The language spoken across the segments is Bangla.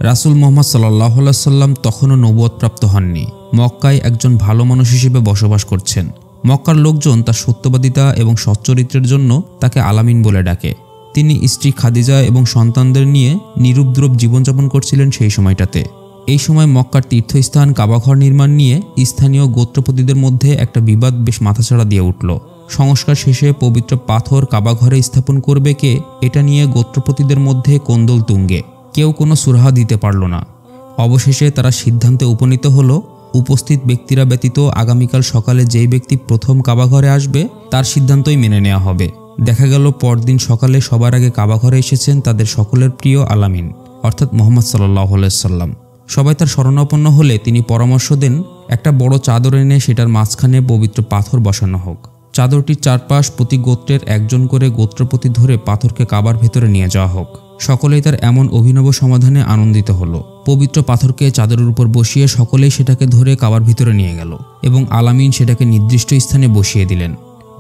রাসূল মুহাম্মদ সাল্লাল্লাহু আলাইহি সাল্লাম তখনও নবুয়ত প্রাপ্ত হননি। মক্কায় একজন ভালো মানুষ হিসেবে বসবাস করছেন। মক্কার লোকজন তার সত্যবাদিতা এবং সচ্চরিত্রের জন্য তাকে আলামিন বলে ডাকে। তিনি স্ত্রী খাদিজা এবং সন্তানদের নিয়ে নিরুপদ্রব জীবনযাপন করছিলেন সেই সময়টাতে। এই সময় মক্কার তীর্থস্থান কাবাঘর নির্মাণ নিয়ে স্থানীয় গোত্রপতিদের মধ্যে একটা বিবাদ বেশ মাথাচাড়া দিয়ে উঠল। সংস্কার শেষে পবিত্র পাথর কাবাঘরে স্থাপন করবে কে, এটা নিয়ে গোত্রপতিদের মধ্যে কোন্দল তুঙ্গে। কেউ কোনো সুরাহা দিতে পারল না। অবশেষে তারা সিদ্ধান্তে উপনীত হলো, উপস্থিত ব্যক্তিরা ব্যতীত আগামীকাল সকালে যেই ব্যক্তি প্রথম কাবাঘরে আসবে তার সিদ্ধান্তই মেনে নেওয়া হবে। দেখা গেল পরদিন সকালে সবার আগে কাবাঘরে এসেছেন তাদের সকলের প্রিয় আলামিন অর্থাৎ মুহাম্মদ সাল্লাল্লাহু আলাইহি সাল্লাম। সবাই তার শরণাপন্ন হলে তিনি পরামর্শ দেন একটা বড় চাদর এনে সেটার মাঝখানে পবিত্র পাথর বসানো হোক। চাদরটির চারপাশ প্রতি গোত্রের একজন করে গোত্রপতি ধরে পাথরকে কাবার ভেতরে নিয়ে যাওয়া হোক। সকলেই তার এমন অভিনব সমাধানে আনন্দিত হলো। পবিত্র পাথরকে চাদরের উপর বসিয়ে সকলেই সেটাকে ধরে কাবার ভিতরে নিয়ে গেল এবং আলামিন সেটাকে নির্দিষ্ট স্থানে বসিয়ে দিলেন।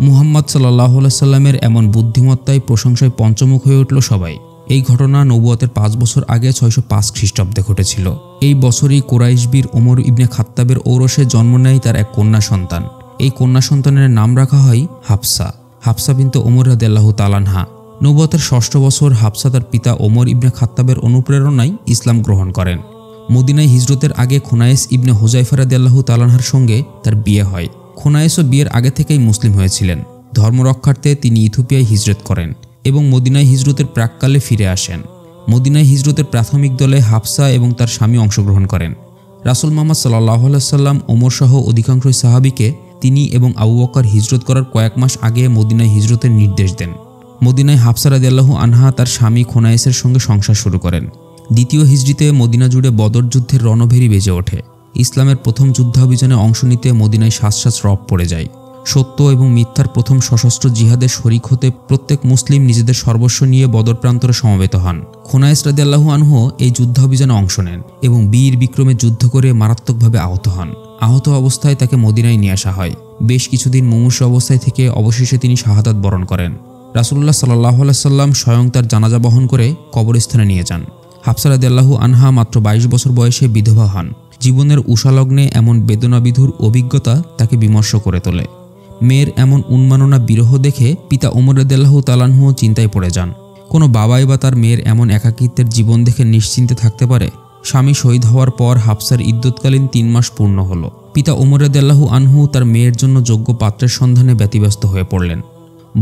মুহাম্মদ সাল্লাল্লাহু আলাইহি সাল্লামের এমন বুদ্ধিমত্তায় প্রশংসায় পঞ্চমুখ হয়ে উঠল সবাই। এই ঘটনা নবুয়তের 5 বছর আগে 605 খ্রিস্টাব্দে ঘটেছিল। এই বছরই কুরাইশ বীর ওমর ইবনে খাত্তাবের ঔরসে জন্ম নেয় তার এক কন্যা সন্তান। এই কন্যা সন্তানের নাম রাখা হয় হাফসা বিনতে ওমর রাদিয়াল্লাহু তাআলা আনহা। নবুয়তের 6ষ্ঠ বছর হাফসা তার পিতা ওমর ইবনে খাত্তাবের অনুপ্রেরণায় ইসলাম গ্রহণ করেন। মদিনায় হিজরতের আগে খুনাইস ইবনে হুযায়ফা রাদিয়াল্লাহু তাআলা আনহার সঙ্গে তার বিয়ে হয়। খুনাইসও বিয়ের আগে থেকেই মুসলিম হয়েছিলেন। ধর্মরক্ষার্থে তিনি ইথিওপিয়ায় হিজরত করেন এবং মদিনায় হিজরতের প্রাক্কালে ফিরে আসেন। মদিনায় হিজরতের প্রাথমিক দলে হাফসা এবং তার স্বামী অংশগ্রহণ করেন। রাসূল মুহাম্মদ সাল্লাল্লাহু আলাইহি সাল্লাম ওমর সহ অধিকাংশ সাহাবীকে তিনি এবং আবু বকর হিজরত করার কয়েক মাস আগে মদিনায় হিজরতের নির্দেশ দেন। মদিনায় হাফসা রাদিয়াল্লাহু আনহা তার স্বামী খুনাইসের সঙ্গে সংসার শুরু করেন। দ্বিতীয় হিজরিতে মদিনা জুড়ে বদর যুদ্ধের রণভেরি বেজে ওঠে। ইসলামের প্রথম যুদ্ধাভিযানে অংশ নিতে মদিনায় শ্বাস রব পড়ে যায়। সত্য এবং মিথ্যার প্রথম সশস্ত্র জিহাদে শরিক হতে প্রত্যেক মুসলিম নিজেদের সর্বস্ব নিয়ে বদর প্রান্তরে সমবেত হন। খুনাইস রাদিয়াল্লাহু আনহু এই যুদ্ধাভিযানে অংশ নেন এবং বীর বিক্রমে যুদ্ধ করে মারাত্মকভাবে আহত হন। আহত অবস্থায় তাকে মদিনায় নিয়ে আসা হয়। বেশ কিছুদিন মুমূর্ষু অবস্থায় থেকে অবশেষে তিনি শাহাদাত বরণ করেন। রাসূলুল্লাহ সাল্লাল্লাহু আলাইহি সাল্লাম স্বয়ং তার জানাজা বহন করে কবরস্থানে নিয়ে যান। হাফসা রাদিয়াল্লাহু আনহা মাত্র 22 বছর বয়সে বিধবা হন। জীবনের উষালগ্নে এমন বেদনাবিধুর অভিজ্ঞতা তাকে বিমর্ষ করে তোলে। মেয়ের এমন উন্মাননা বিরহ দেখে পিতা ওমর রাদিয়াল্লাহু তাআলা আনহু চিন্তায় পড়ে যান। কোনো বাবাই বা তার মেয়ের এমন একাকিত্বের জীবন দেখে নিশ্চিন্তে থাকতে পারে? স্বামী শহীদ হওয়ার পর হাফসার ইদ্যৎকালীন 3 মাস পূর্ণ হলো। পিতা ওমর রাদিয়াল্লাহু আনহু তার মেয়ের জন্য যোগ্য পাত্রের সন্ধানে ব্যতিব্যস্ত হয়ে পড়লেন।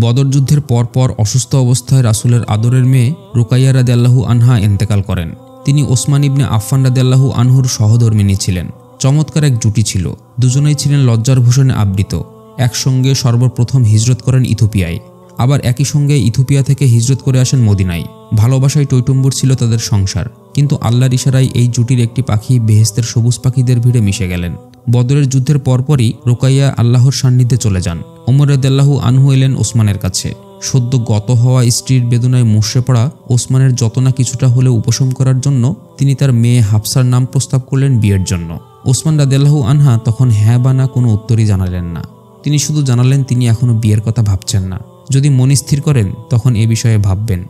বদর যুদ্ধের পর অসুস্থ অবস্থায় রাসূলের আদরের মেয়ে রুকাইয়া রাদিয়াল্লাহু আনহা ইন্তেকাল করেন। তিনি ওসমান ইবনে আফফান রাদিয়াল্লাহু আনহুর সহধর্মিণী ছিলেন। চমৎকার এক জুটি ছিল। দুজনেই ছিলেন লজ্জার ভূষণে আবৃত। একসঙ্গে সর্বপ্রথম হিজরত করেন ইথিওপিয়ায়, আবার একই সঙ্গে ইথিওপিয়া থেকে হিজরত করে আসেন মদিনায়। ভালোবাসায় টইটুম্বুর ছিল তাদের সংসার। কিন্তু আল্লাহর ইশারায় এই জুটির একটি পাখি বেহেশতের সবুজ পাখিদের ভিড়ে মিশে গেলেন। বদরের যুদ্ধের পরপরই রুকাইয়া আল্লাহর সান্নিধ্যে চলে যান। ওমর রাদিয়াল্লাহু আনহু এলেন ওসমানের কাছে। সদ্য গত হওয়া স্ত্রীর বেদনায় মুষড়ে পড়া ওসমানের যত না কিছুটা হলেও উপশম করার জন্য তিনি তার মেয়ে হাফসার নাম প্রস্তাব করলেন বিয়ের জন্য। ওসমান রাদিয়াল্লাহু আনহা তখন হ্যাঁ বা না কোনো উত্তরই জানালেন না। তিনি শুধু জানালেন তিনি এখনও বিয়ের কথা ভাবছেন না। যদি মন স্থির করেন তখন এ বিষয়ে ভাববেন।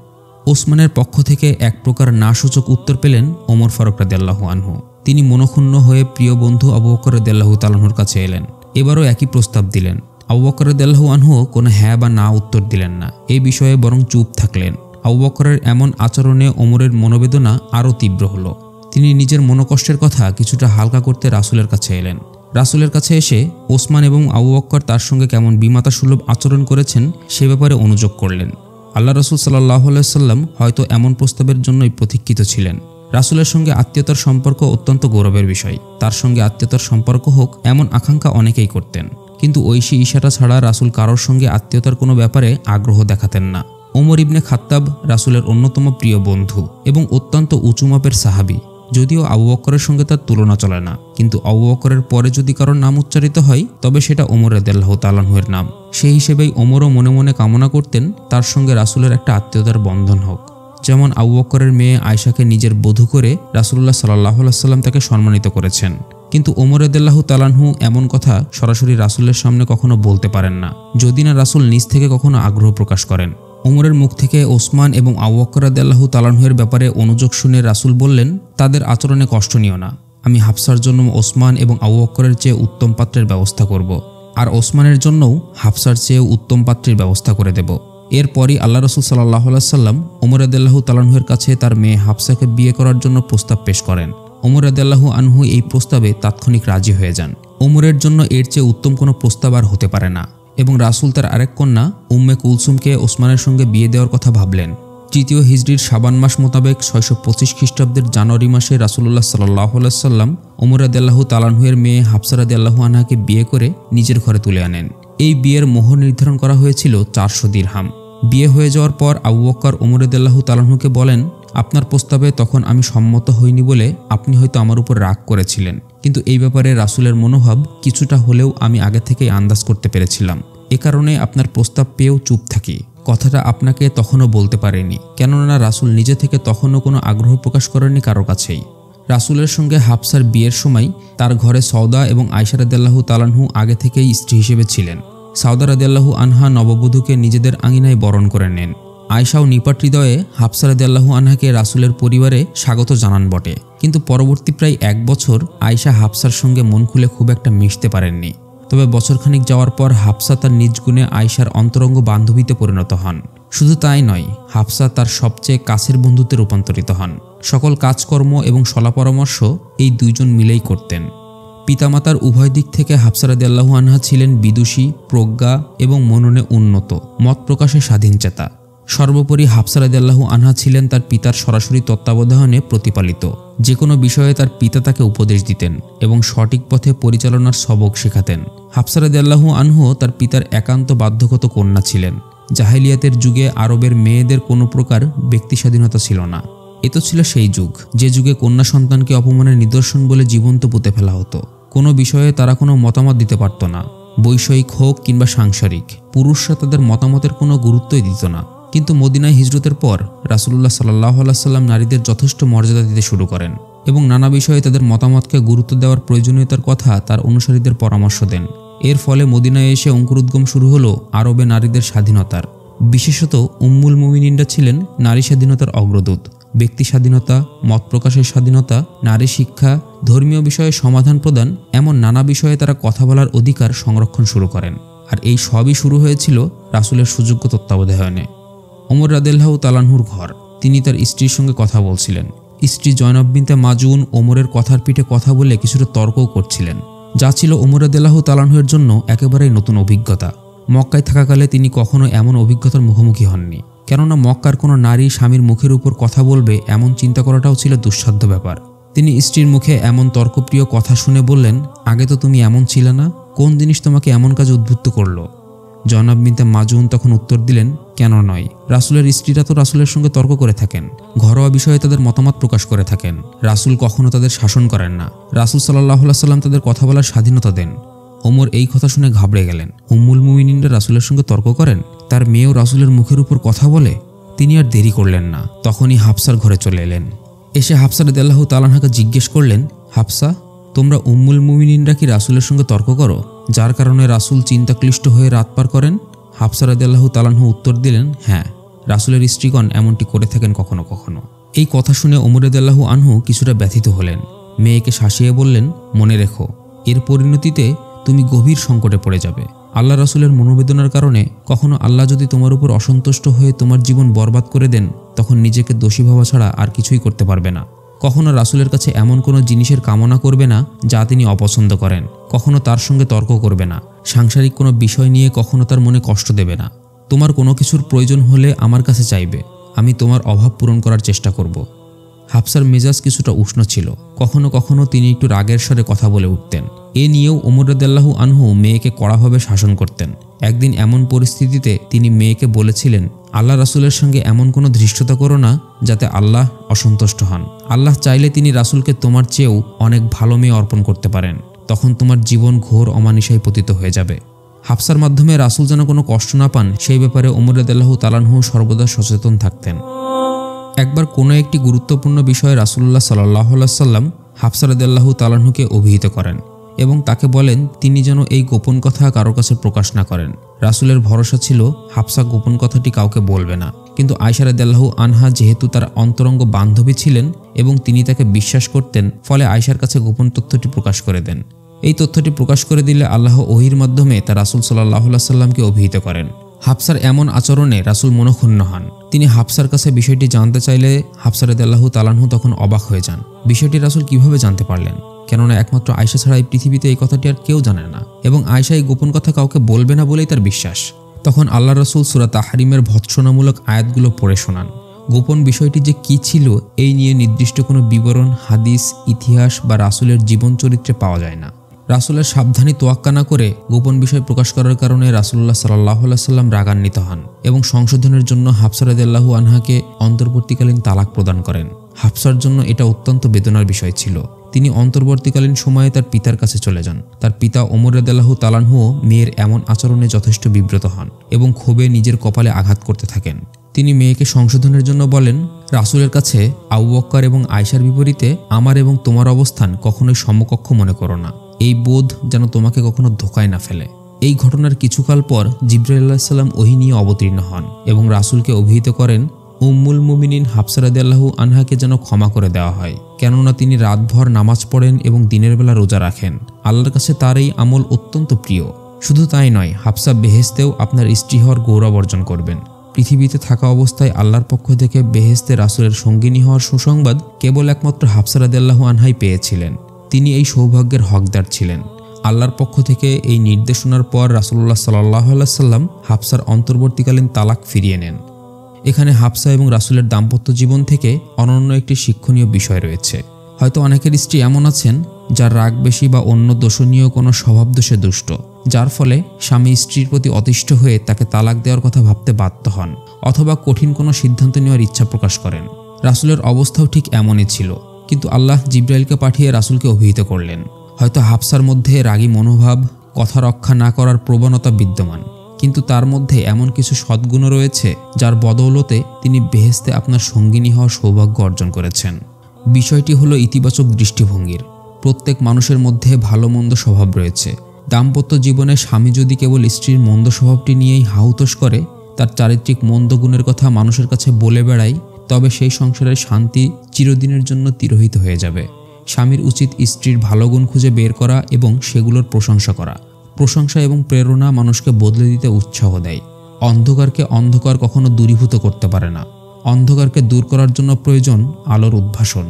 ওসমানের পক্ষ থেকে এক প্রকার না সূচক উত্তর পেলেন ওমর ফারুক রাদিয়াল্লাহু আনহু। তিনি মনক্ষুণ্ণ হয়ে প্রিয় বন্ধু আবু বকর রাদিয়াল্লাহু তাআলা আনহুর কাছে এলেন। এবারও একই প্রস্তাব দিলেন। আবু বকর রাদিয়াল্লাহু আনহু কোনো হ্যাঁ বা না উত্তর দিলেন না। এই বিষয়ে বরং চুপ থাকলেন। আবু বকরের এমন আচরণে ওমরের মনোবেদনা আরও তীব্র হলো। তিনি নিজের মনোকষ্টের কথা কিছুটা হালকা করতে রাসূলের কাছে এলেন। রাসূলের কাছে এসে ওসমান এবং আবু বকর তার সঙ্গে কেমন বিমাতাসুলভ আচরণ করেছেন সে ব্যাপারে অনুযোগ করলেন। আল্লাহ রাসূল সাল্লাল্লাহু আলাইহি সাল্লাম হয়তো এমন প্রস্তাবের জন্যই প্রতীক্ষিত ছিলেন। রাসূলের সঙ্গে আত্মীয়তার সম্পর্ক অত্যন্ত গৌরবের বিষয়। তার সঙ্গে আত্মীয়তার সম্পর্ক হোক এমন আকাঙ্ক্ষা অনেকেই করতেন, কিন্তু ঐশী ইশারা ছাড়া রাসূল কারোর সঙ্গে আত্মীয়তার কোনো ব্যাপারে আগ্রহ দেখাতেন না। ওমর ইবনে খাত্তাব রাসূলের অন্যতম প্রিয় বন্ধু এবং অত্যন্ত উঁচু মাপের সাহাবী। যদিও আবু বকরের সঙ্গে তার তুলনা চলে না, কিন্তু আবু বকরের পরে যদি কারোর নাম উচ্চারিত হয় তবে সেটা ওমর রাদিয়াল্লাহু তাআলা আনহুর নাম। সেই হিসেবেই ওমরও মনে মনে কামনা করতেন তার সঙ্গে রাসূলের একটা আত্মীয়তার বন্ধন হোক। যেমন আবু বকরের মেয়ে আয়েশাকে নিজের বধূ করে রাসূলুল্লাহ সাল্লাল্লাহু আলাইহি সাল্লাম তাকে সম্মানিত করেছেন। কিন্তু ওমর রাদিয়াল্লাহু তাআলা আনহু এমন কথা সরাসরি রাসূলের সামনে কখনো বলতে পারেন না, যদি না রাসূল নিজ থেকে কখনো আগ্রহ প্রকাশ করেন। ওমরের মুখ থেকে ওসমান এবং আবু বকর রাদিয়াল্লাহু তাআলা আনহুর ব্যাপারে অনুযোগ শুনে রাসূল বললেন, তাদের আচরণে কষ্ট নিও না। আমি হাফসার জন্য ওসমান এবং আবু বকরের চেয়ে উত্তম পাত্রের ব্যবস্থা করব, আর ওসমানের জন্যও হাফসার চেয়ে উত্তম পাত্রের ব্যবস্থা করে দেব। এরপরই আল্লাহ রাসূল সাল্লাল্লাহু আলাইহি সাল্লাম ওমর রাদিয়াল্লাহু তাআলা আনহুর কাছে তার মেয়ে হাফসাকে বিয়ে করার জন্য প্রস্তাব পেশ করেন। ওমর রাদিয়াল্লাহু আনহু এই প্রস্তাবে তাৎক্ষণিক রাজি হয়ে যান। ওমরের জন্য এর চেয়ে উত্তম কোনো প্রস্তাব আর হতে পারে না, এবং রাসূল তার আরেক কন্যা উম্মে কুলসুমকে ওসমানের সঙ্গে বিয়ে দেওয়ার কথা ভাবলেন। তৃতীয় হিজরির শাবান মাস মোতাবেক 625 খ্রিস্টাব্দের জানুয়ারি মাসে রাসূলুল্লাহ সাল্লাল্লাহু আলাইহি সাল্লাম ওমর রাদিয়াল্লাহু তাআলা আনহুর মেয়ে হাফসা রাদিয়াল্লাহু আনহাকে বিয়ে করে নিজের ঘরে তুলে আনেন। এই বিয়ের মোহর নির্ধারণ করা হয়েছিল 400 দিরহাম। বিয়ে হয়ে যাওয়ার পর আবু বকর ওমর রাদিয়াল্লাহু তাআলা আনহুকে বলেন, আপনার প্রস্তাবে তখন আমি সম্মত হইনি বলে আপনি হয়তো আমার উপর রাগ করেছিলেন, কিন্তু এই ব্যাপারে রাসূলের মনোভাব কিছুটা হলেও আমি আগে থেকেই আন্দাজ করতে পেরেছিলাম। এ কারণে আপনার প্রস্তাব পেয়েও চুপ থাকি। কথাটা আপনাকে তখনও বলতে পারিনি, কেননা রাসূল নিজে থেকে তখনও কোনো আগ্রহ প্রকাশ করেননি কারো কাছেই। রাসূলের সঙ্গে হাফসার বিয়ের সময় তার ঘরে সওদা এবং আয়েশা রাদিয়াল্লাহু তাআলা আনহু আগে থেকেই স্ত্রী হিসেবে ছিলেন। সওদা রাদিয়াল্লাহু আনহা নববধূকে নিজেদের আঙিনায় বরণ করে নেন। আয়েশাও নিপাট হৃদয়ে হাফসা রাদিয়াল্লাহু আনহাকে রাসূলের পরিবারে স্বাগত জানান বটে, কিন্তু পরবর্তী প্রায় 1 বছর আয়েশা হাফসার সঙ্গে মন খুলে খুব একটা মিশতে পারেননি। তবে বছরখানিক যাওয়ার পর হাফসা তার নিজ গুণে আয়েশার অন্তরঙ্গ বান্ধবীতে পরিণত হন। শুধু তাই নয়, হাফসা তার সবচেয়ে কাছের বন্ধুতে রূপান্তরিত হন। সকল কাজকর্ম এবং সলা পরামর্শ এই দুইজন মিলেই করতেন। পিতামাতার উভয় দিক থেকে হাফসা রাদিয়াল্লাহু আনহা ছিলেন বিদুষী, প্রজ্ঞা এবং মননে উন্নত, মত প্রকাশে স্বাধীনচেতা। সর্বোপরি হাফসা রাদিয়াল্লাহু আনহা ছিলেন তার পিতার সরাসরি তত্ত্বাবধানে প্রতিপালিত। যে কোনো বিষয়ে তার পিতা তাকে উপদেশ দিতেন এবং সঠিক পথে পরিচালনার সবক শেখাতেন। হাফসা রাদিয়াল্লাহু আনহু তার পিতার একান্ত বাধ্যগত কন্যা ছিলেন। জাহেলিয়াতের যুগে আরবের মেয়েদের কোনো প্রকার ব্যক্তি স্বাধীনতা ছিল না। এ তো ছিল সেই যুগ, যে যুগে কন্যা সন্তানকে অপমানের নিদর্শন বলে জীবন্ত পুঁতে ফেলা হতো। কোনো বিষয়ে তারা কোনো মতামত দিতে পারত না, বৈষয়িক হোক কিংবা সাংসারিক। পুরুষরা তাদের মতামতের কোনো গুরুত্বই দিত না। কিন্তু মদিনায় হিজরতের পর রাসূলুল্লাহ সাল্লাল্লাহু আলাইহি সাল্লাম নারীদের যথেষ্ট মর্যাদা দিতে শুরু করেন এবং নানা বিষয়ে তাদের মতামতকে গুরুত্ব দেওয়ার প্রয়োজনীয়তার কথা তার অনুসারীদের পরামর্শ দেন। এর ফলে মদিনায় এসে অঙ্কুরোদ্গম শুরু হলো আরবে নারীদের স্বাধীনতার। বিশেষত উম্মুল মুমিনিনরা ছিলেন নারী স্বাধীনতার অগ্রদূত। ব্যক্তি স্বাধীনতা, মত প্রকাশের স্বাধীনতা, নারী শিক্ষা, ধর্মীয় বিষয়ে সমাধান প্রদান, এমন নানা বিষয়ে তারা কথা বলার অধিকার সংরক্ষণ শুরু করেন। আর এই সবই শুরু হয়েছিল রাসূলের সুযোগ্য তত্ত্বাবধানে। ওমর রাদিয়াল্লাহু তাআলা আনহুর ঘর। তিনি তার স্ত্রীর সঙ্গে কথা বলছিলেন। স্ত্রী জয়নব বিনতে মাজুন ওমরের কথার পিঠে কথা বলে কিছুটা তর্কও করছিলেন, যা ছিল ওমর রাদিয়াল্লাহু তাআলা আনহুর জন্য একেবারেই নতুন অভিজ্ঞতা। মক্কায় থাকাকালে তিনি কখনো এমন অভিজ্ঞতার মুখোমুখি হননি, কেননা মক্কার কোনো নারী স্বামীর মুখের উপর কথা বলবে এমন চিন্তা করাটাও ছিল দুঃসাধ্য ব্যাপার। তিনি স্ত্রীর মুখে এমন তর্কপ্রিয় কথা শুনে বললেন, আগে তো তুমি এমন ছিলে না, কোন জিনিস তোমাকে এমন কাজে উদ্বুদ্ধ করলো? জয়নব বিনতে মাজুন তখন উত্তর দিলেন, কেন নয়, রাসূলের স্ত্রীরা তো রাসূলের সঙ্গে তর্ক করে থাকেন, ঘরোয়া বিষয়ে তাদের মতামত প্রকাশ করে থাকেন। রাসূল কখনো তাদের শাসন করেন না। রাসূল সাল্লাল্লাহু আলাইহি সাল্লাম তাদের কথা বলার স্বাধীনতা দেন। ওমর এই কথা শুনে ঘাবড়ে গেলেন। উম্মুল মুমিনিনরা রাসূলের সঙ্গে তর্ক করেন, তার মেয়েও রাসূলের মুখের উপর কথা বলে? তিনি আর দেরি করলেন না, তখনই হাফসার ঘরে চলে এলেন। এসে হাফসা রাদিয়াল্লাহু তাআলা আনহাকে জিজ্ঞেস করলেন, হাফসা, তোমরা উম্মুল মুমিনিনরা কি রাসূলের সঙ্গে তর্ক করো, যার কারণে রাসূল চিন্তাক্লিষ্ট হয়ে রাত পার করেন? হাফসা রাদিয়াল্লাহু তাআলা আনহা উত্তর দিলেন, হ্যাঁ, রাসূলের স্ত্রীগণ এমনটি করে থাকেন কখনো কখনো। এই কথা শুনে ওমর রাদিয়াল্লাহু আনহু কিছুটা ব্যথিত হলেন। মেয়েকে শাসিয়ে বললেন, মনে রেখো, এর পরিণতিতে তুমি গভীর সংকটে পড়ে যাবে। আল্লাহ রাসূলের মনোবেদনার কারণে কখনো আল্লাহ যদি তোমার উপর অসন্তুষ্ট হয়ে তোমার জীবন বরবাদ করে দেন, তখন নিজেকে দোষী ভাবা ছাড়া আর কিছুই করতে পারবে না। কখনো রাসূলের কাছে এমন কোনো জিনিসের কামনা করবে না যা তিনি অপছন্দ করেন। কখনো তার সঙ্গে তর্ক করবে না। সাংসারিক কোনো বিষয় নিয়ে কখনো তার মনে কষ্ট দেবে না। তোমার কোনো কিছুর প্রয়োজন হলে আমার কাছে চাইবে, আমি তোমার অভাব পূরণ করার চেষ্টা করব। হাফসার মেজাজ কিছুটা উষ্ণ ছিল। কখনো কখনো তিনি একটু রাগের স্বরে কথা বলে উঠতেন। এ নিয়েও ওমর রাদিয়াল্লাহু আনহু মেয়েকে কড়াভাবে শাসন করতেন। একদিন এমন পরিস্থিতিতে তিনি মেয়েকে বলেছিলেন, আল্লাহ রাসূলের সঙ্গে এমন কোনো ধৃষ্টতা করো না যাতে আল্লাহ অসন্তুষ্ট হন। আল্লাহ চাইলে তিনি রাসূলকে তোমার চেয়েও অনেক ভালো মেয়ে অর্পণ করতে পারেন। তখন তোমার জীবন ঘোর অমানিসায় পতিত হয়ে যাবে। হাফসার মাধ্যমে রাসূল যেন কোনো কষ্ট না পান, সেই ব্যাপারে ওমর রাদিয়াল্লাহু তাআলা আনহু সর্বদা সচেতন থাকতেন। একবার কোনো একটি গুরুত্বপূর্ণ বিষয়ে রাসূলুল্লাহ সাল্লাল্লাহু আলাইহি সাল্লাম হাফসা রাদিয়াল্লাহু তাআলা আনহুকে অভিহিত করেন এবং তাকে বলেন তিনি যেন এই গোপন কথা কারো কাছে প্রকাশ না করেন। রাসূলের ভরসা ছিল হাফসা গোপন কথাটি কাউকে বলবে না, কিন্তু আয়েশা রাদিয়াল্লাহু আনহা যেহেতু তার অন্তরঙ্গ বান্ধবী ছিলেন এবং তিনি তাকে বিশ্বাস করতেন, ফলে আয়েশার কাছে গোপন তথ্যটি প্রকাশ করে দেন। এই তথ্যটি প্রকাশ করে দিলে আল্লাহ ওহীর মাধ্যমে তা রাসূল সাল্লাল্লাহু আলাইহি সাল্লামকে অভিহিত করেন। হাফসার এমন আচরণে রাসূল মনঃক্ষুণ্ণ হন। তিনি হাফসার কাছে বিষয়টি জানতে চাইলে হাফসা রাদিয়াল্লাহু তাআলা আনহু তখন অবাক হয়ে যান। বিষয়টি রাসূল কিভাবে জানতে পারলেন? কেননা একমাত্র আয়েশা ছাড়া এই পৃথিবীতে এই কথাটি আর কেউ জানে না, এবং আয়েশা এই গোপন কথা কাউকে বলবে না বলেই তার বিশ্বাস। তখন আল্লাহ রাসূল সূরা তাহরিমের ভৎসনামূলক আয়াতগুলো পড়ে শোনান। গোপন বিষয়টি যে কি ছিল এই নিয়ে নির্দিষ্ট কোনো বিবরণ হাদিস, ইতিহাস বা রাসূলের জীবন চরিত্রে পাওয়া যায় না। রাসূলের সাবধানী তোয়াক্কা না করে গোপন বিষয় প্রকাশ করার কারণে রাসূলুল্লাহ সাল্লাল্লাহু আলাইহি সাল্লাম রাগান্বিত হন এবং সংশোধনের জন্য হাফসা রাদিয়াল্লাহু আনহাকে অন্তর্বর্তীকালীন তালাক প্রদান করেন। হাফসার জন্য এটা অত্যন্ত বেদনার বিষয় ছিল। তিনি অন্তর্বর্তীকালীন সময়ে তার পিতার কাছে চলে যান। তার পিতা ওমর রাদিয়াল্লাহু তাআলা আনহুও মেয়ের এমন আচরণে যথেষ্ট বিব্রত হন এবং ক্ষোভে নিজের কপালে আঘাত করতে থাকেন। তিনি মেয়েকে সংশোধনের জন্য বলেন, রাসূলের কাছে আবু বকর এবং আয়েশার বিপরীতে আমার এবং তোমার অবস্থান কখনোই সমকক্ষ মনে করো না। এই বোধ যেন তোমাকে কখনো ধোঁকায় না ফেলে। এই ঘটনার কিছুকাল পর জিবরাইল আলাইহিস সালাম ওহী নিয়ে অবতীর্ণ হন এবং রাসূলকে অভিহিত করেন, উম্মুল মুমিনিন হাফসা রাদিয়াল্লাহু আনহাকে যেন ক্ষমা করে দেওয়া হয়, কেননা তিনি রাতভর নামাজ পড়েন এবং দিনের বেলা রোজা রাখেন। আল্লাহর কাছে তার এই আমল অত্যন্ত প্রিয়। শুধু তাই নয়, হাফসা বেহেশতেও আপনার স্ত্রী হওয়ার গৌরব অর্জন করবেন। পৃথিবীতে থাকা অবস্থায় আল্লাহর পক্ষ থেকে বেহেশতে রাসূলের সঙ্গিনী হওয়ার সুসংবাদ কেবল একমাত্র হাফসা রাদিয়াল্লাহু আনহাই পেয়েছিলেন। তিনি এই সৌভাগ্যের হকদার ছিলেন। আল্লাহর পক্ষ থেকে এই নির্দেশনার পর রাসূলুল্লাহ সাল্লাল্লাহু আলাইহি সাল্লাম হাফসার অন্তর্বর্তীকালীন তালাক ফিরিয়ে নেন। এখানে হাফসা এবং রাসূলের দাম্পত্য জীবন থেকে অনন্য একটি শিক্ষণীয় বিষয় রয়েছে। হয়তো অনেকের স্ত্রী এমন আছেন যার রাগ বেশি বা অন্য দোষণীয় কোনো স্বভাবদোষে দুষ্ট, যার ফলে স্বামী স্ত্রীর প্রতি অতিষ্ঠ হয়ে তাকে তালাক দেওয়ার কথা ভাবতে বাধ্য হন অথবা কঠিন কোনো সিদ্ধান্ত নেওয়ার ইচ্ছা প্রকাশ করেন। রাসূলের অবস্থাও ঠিক এমনই ছিল, কিন্তু আল্লাহ জিবরাইলকে পাঠিয়ে রাসূলকে অভিহিত করলেন। হয়তো হাফসার মধ্যে রাগী মনোভাব, কথা রক্ষা না করার প্রবণতা বিদ্যমান, কিন্তু তার মধ্যে এমন কিছু সদ্গুণ রয়েছে যার বদৌলতে তিনি বেহেশতে আপনার সঙ্গিনী হওয়ার সৌভাগ্য অর্জন করেছেন। বিষয়টি হলো ইতিবাচক দৃষ্টিভঙ্গির। প্রত্যেক মানুষের মধ্যে ভালো মন্দ স্বভাব রয়েছে। দাম্পত্য জীবনে স্বামী যদি কেবল স্ত্রীর মন্দ স্বভাবটি নিয়েই হাহুতাশ করে, তার চারিত্রিক মন্দ গুণের কথা মানুষের কাছে বলে বেড়ায়, তবে সেই সংসারের শান্তি চিরদিনের জন্য তিরোহিত হয়ে যাবে। স্বামীর উচিত স্ত্রীর ভালো গুণ খুঁজে বের করা এবং সেগুলোর প্রশংসা করা। প্রশংসা এবং প্রেরণা মানুষকে বদলে দিতে উৎসাহ দেয়। অন্ধকারকে অন্ধকার কখনো দূরীভূত করতে পারে না। অন্ধকারকে দূর করার জন্য প্রয়োজন আলোর উদ্ভাসন।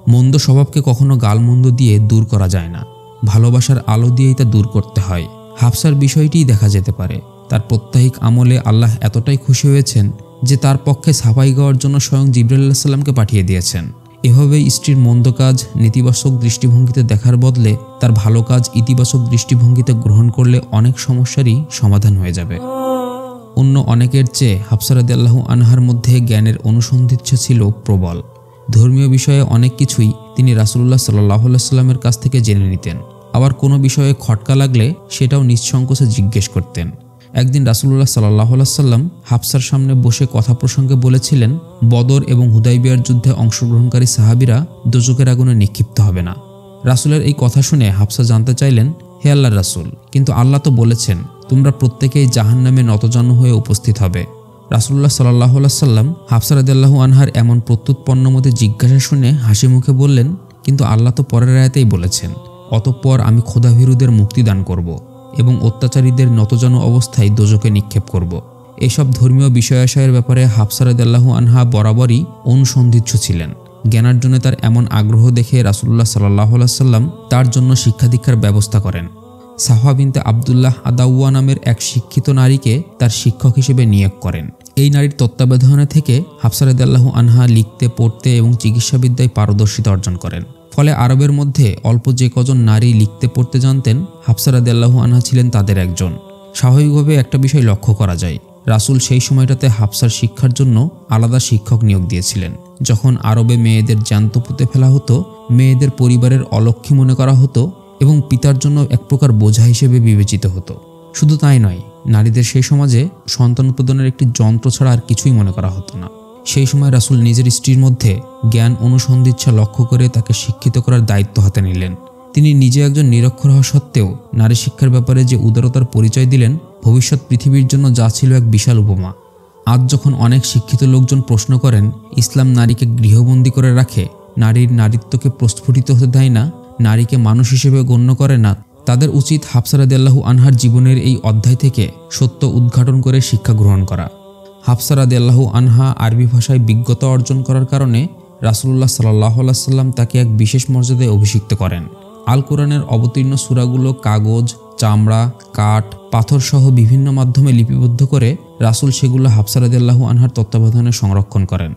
মন্দ স্বভাবকে কখনো গালমন্দ দিয়ে দূর করা যায় না, ভালোবাসার আলো দিয়েই তা দূর করতে হয়। হাফসার বিষয়টিই দেখা যেতে পারে। তার প্রত্যাহিক আমলে আল্লাহ এতটাই খুশি হয়েছেন যে তার পক্ষে সাফাই গাওয়ার জন্য স্বয়ং জিবরাইল আলাইহিস সালামকে পাঠিয়ে দিয়েছেন। এভাবে স্ত্রীর মন্দ কাজ নেতিবাচক দৃষ্টিভঙ্গিতে দেখার বদলে তার ভালো কাজ ইতিবাচক দৃষ্টিভঙ্গিতে গ্রহণ করলে অনেক সমস্যারই সমাধান হয়ে যাবে। অন্য অনেকের চেয়ে হাফসা রাদিয়াল্লাহু আনহার মধ্যে জ্ঞানের অনুসন্ধিৎসা ছিল প্রবল। ধর্মীয় বিষয়ে অনেক কিছুই তিনি রাসূলুল্লাহ সাল্লাল্লাহু আলাইহি সাল্লামের কাছ থেকে জেনে নিতেন। আবার কোনো বিষয়ে খটকা লাগলে সেটাও নিঃসংকোচে জিজ্ঞেস করতেন। একদিন রাসূলুল্লাহ সাল্লাল্লাহু আলাইহি সাল্লাম হাফসার সামনে বসে কথা প্রসঙ্গে বলেছিলেন, বদর এবং হুদাইবিয়ার যুদ্ধে অংশগ্রহণকারী সাহাবীরা দোজখের আগুনে নিক্ষিপ্ত হবে না। রাসূলের এই কথা শুনে হাফসা জানতে চাইলেন, হে আল্লাহর রাসূল, কিন্তু আল্লাহ তো বলেছেন তোমরা প্রত্যেকেই জাহান্নামে নতজানু হয়ে উপস্থিত হবে। রাসূলুল্লাহ সাল্লাল্লাহু আলাইহি সাল্লাম হাফসা রাদিয়াল্লাহু আনহার এমন প্রত্যুৎপন্নমতে জিজ্ঞাসা শুনে হাসি মুখে বললেন, কিন্তু আল্লাহ তো পরের আয়াতেই বলেছেন, অতঃপর আমি খোদাভীরুদের মুক্তি দান করব এবং অত্যাচারীদের নতজানু অবস্থায় দোজখে নিক্ষেপ করব। এসব ধর্মীয় বিষয়াশয়ের ব্যাপারে হাফসা রাদিয়াল্লাহু আনহা বরাবরই অনুসন্ধিৎসু ছিলেন। জ্ঞানার্জনে তার এমন আগ্রহ দেখে রাসূলুল্লাহ সাল্লাল্লাহু আলাইহি সাল্লাম তার জন্য শিক্ষা-দীক্ষার ব্যবস্থা করেন। সাফা বিনতে আব্দুল্লাহ আদাউয়া নামের এক শিক্ষিত নারীকে তার শিক্ষক হিসেবে নিয়োগ করেন। এই নারীর তত্ত্বাবধানে থেকে হাফসা রাদিয়াল্লাহু আনহা লিখতে, পড়তে এবং চিকিৎসাবিদ্যায় পারদর্শিতা অর্জন করেন। ফলে আরবের মধ্যে অল্প যে কজন নারী লিখতে পড়তে জানতেন, হাফসা রাদিয়াল্লাহু আনহা ছিলেন তাদের একজন। স্বাভাবিকভাবে একটা বিষয় লক্ষ্য করা যায়, রাসূল সেই সময়টাতে হাফসার শিক্ষার জন্য আলাদা শিক্ষক নিয়োগ দিয়েছিলেন। যখন আরবে মেয়েদের জ্যান্ত পুঁতে ফেলা হতো, মেয়েদের পরিবারের অলক্ষ্মী মনে করা হতো এবং পিতার জন্য এক প্রকার বোঝা হিসেবে বিবেচিত হতো। শুধু তাই নয়, নারীদের সেই সমাজে সন্তান উৎপাদনের একটি যন্ত্র ছাড়া আর কিছুই মনে করা হতো না। সেই সময় রাসূল নিজের স্ত্রীর মধ্যে জ্ঞান অনুসন্ধিৎসা লক্ষ্য করে তাকে শিক্ষিত করার দায়িত্ব হাতে নিলেন। তিনি নিজে একজন নিরক্ষর হওয়া সত্ত্বেও নারী শিক্ষার ব্যাপারে যে উদারতার পরিচয় দিলেন, ভবিষ্যৎ পৃথিবীর জন্য যা ছিল এক বিশাল উপমা। আজ যখন অনেক শিক্ষিত লোকজন প্রশ্ন করেন ইসলাম নারীকে গৃহবন্দী করে রাখে, নারীর নারীত্বকে প্রস্ফুটিত হতে দেয় না, নারীকে মানুষ হিসেবে গণ্য করে না, তাদের উচিত হাফসা রাদিয়াল্লাহু আনহার জীবনের এই অধ্যায় থেকে সত্য উদ্ঘাটন করে শিক্ষা গ্রহণ করা। হাফসা রাদিয়াল্লাহু আনহা আরবি ভাষায় বিজ্ঞতা অর্জন করার কারণে রাসূলুল্লাহ সাল্লাল্লাহু আলাইহি ওয়াসাল্লাম তাকে এক বিশেষ মর্যাদায় অভিষিক্ত করেন। আল কোরআনের অবতীর্ণ সূরাগুলো কাগজ, চামড়া, কাঠ, পাথর সহ বিভিন্ন মাধ্যমে লিপিবদ্ধ করে রাসূল সেগুলো হাফসা রাদিয়াল্লাহু আনহার তত্ত্বাবধানে সংরক্ষণ করেন।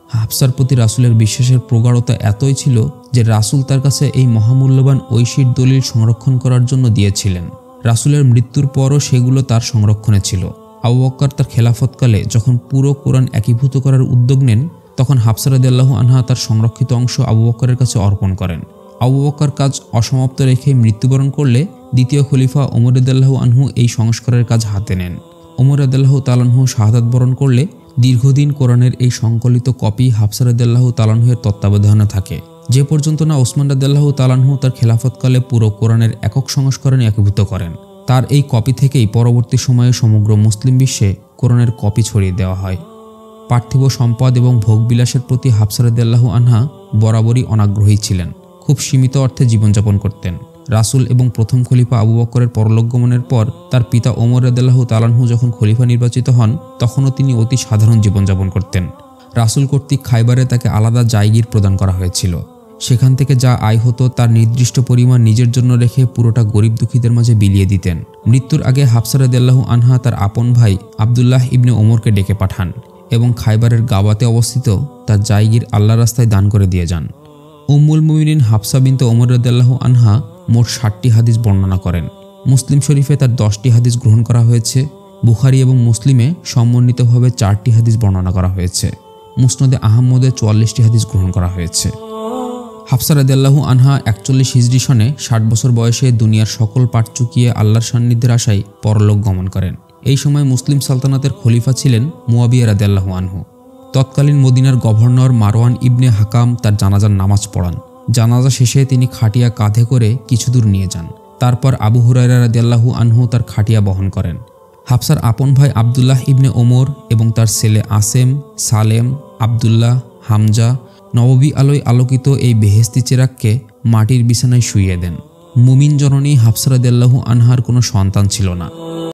হাফসার প্রতি রাসূলের বিশ্বাসের প্রগাঢ়তা এতই ছিল যে রাসূল তার কাছে এই মহামূল্যবান ঐশীর দলিল সংরক্ষণ করার জন্য দিয়েছিলেন। রাসূলের মৃত্যুর পরও সেগুলো তার সংরক্ষণে ছিল। আবু বকর তার খেলাফতকালে যখন পুরো কোরআন একীভূত করার উদ্যোগ নেন, তখন হাফসা রাদিয়াল্লাহু আনহা তার সংরক্ষিত অংশ আবু বকরের কাছে অর্পণ করেন। আবু বকর কাজ অসমাপ্ত রেখে মৃত্যুবরণ করলে দ্বিতীয় খলিফা ওমর রাদিয়াল্লাহু আনহু এই সংস্কারের কাজ হাতে নেন। ওমর রাদিয়াল্লাহু তাআলা আনহু শাহাদাত বরণ করলে দীর্ঘদিন কোরআনের এই সংকলিত কপি হাফসা রাদিয়াল্লাহু তাআলা আনহুর তত্ত্বাবধানে থাকে, যে পর্যন্ত না ওসমান রাদিয়াল্লাহু তাআলা আনহু তার খেলাফতকালে পুরো কোরআনের একক সংস্করণে একীভূত করেন। তার এই কপি থেকেই পরবর্তী সময়ে সমগ্র মুসলিম বিশ্বে কোরআনের কপি ছড়িয়ে দেওয়া হয়। পার্থিব সম্পদ এবং ভোগবিলাসের প্রতি হাফসা রাদিয়াল্লাহু আনহা বরাবরই অনাগ্রহী ছিলেন। খুব সীমিত অর্থে জীবনযাপন করতেন। রাসূল এবং প্রথম খলিফা আবু বকরের পরলোকগমনের পর তার পিতা ওমর রাদিয়াল্লাহু তাআলা আনহু যখন খলিফা নির্বাচিত হন, তখনও তিনি অতি সাধারণ জীবনযাপন করতেন। রাসূল কর্তৃক খাইবারে তাকে আলাদা জায়গির প্রদান করা হয়েছিল। সেখান থেকে যা আয় হতো তার নির্দিষ্ট পরিমাণ নিজের জন্য রেখে পুরোটা গরিব দুঃখীদের মাঝে বিলিয়ে দিতেন। মৃত্যুর আগে হাফসা রাদিয়াল্লাহু আনহা তার আপন ভাই আব্দুল্লাহ ইবনে ওমরকে ডেকে পাঠান এবং খাইবারের গাবাতে অবস্থিত তার জায়গির আল্লাহর রাস্তায় দান করে দিয়ে যান। উম্মুল মুমিনিন হাফসা বিনতে ওমর রাদিয়াল্লাহু আনহা মোট 60টি হাদিস বর্ণনা করেন। মুসলিম শরীফে তার 10টি হাদিস গ্রহণ করা হয়েছে। বুখারী এবং মুসলিমে সমন্বিতভাবে 4টি হাদিস বর্ণনা করা হয়েছে। মুসনাদে আহমদে 44টি হাদিস গ্রহণ করা হয়েছে। হাফসা রাদিয়াল্লাহু আনহা 41 হিজরি সনে 60 বছর বয়সে দুনিয়ার সকল পাট চুকিয়ে আল্লাহর সান্নিধ্যের আশায় পরলোক গমন করেন। এই সময় মুসলিম সালতানাতের খলিফা ছিলেন মুয়াবিয়া রাদিয়াল্লাহু আনহু। তৎকালীন মদিনার গভর্নর মারওয়ান ইবনে হাকাম তার জানাজার নামাজ পড়ান। জানাজা শেষে তিনি খাটিয়া কাঁধে করে কিছু দূর নিয়ে যান। তারপর আবু হুরায়রা রাদিয়াল্লাহু আনহু তার খাটিয়া বহন করেন। হাফসার আপন ভাই আব্দুল্লাহ ইবনে ওমর এবং তার ছেলে আসেম, সালেম, আব্দুল্লাহ, হামজা নববী আলোয় আলোকিত এই বেহেশতি চেরাগকে মাটির বিছানায় শুইয়ে দেন। মুমিন জননী হাফসা রাদিয়াল্লাহু আনহার কোনো সন্তান ছিল না।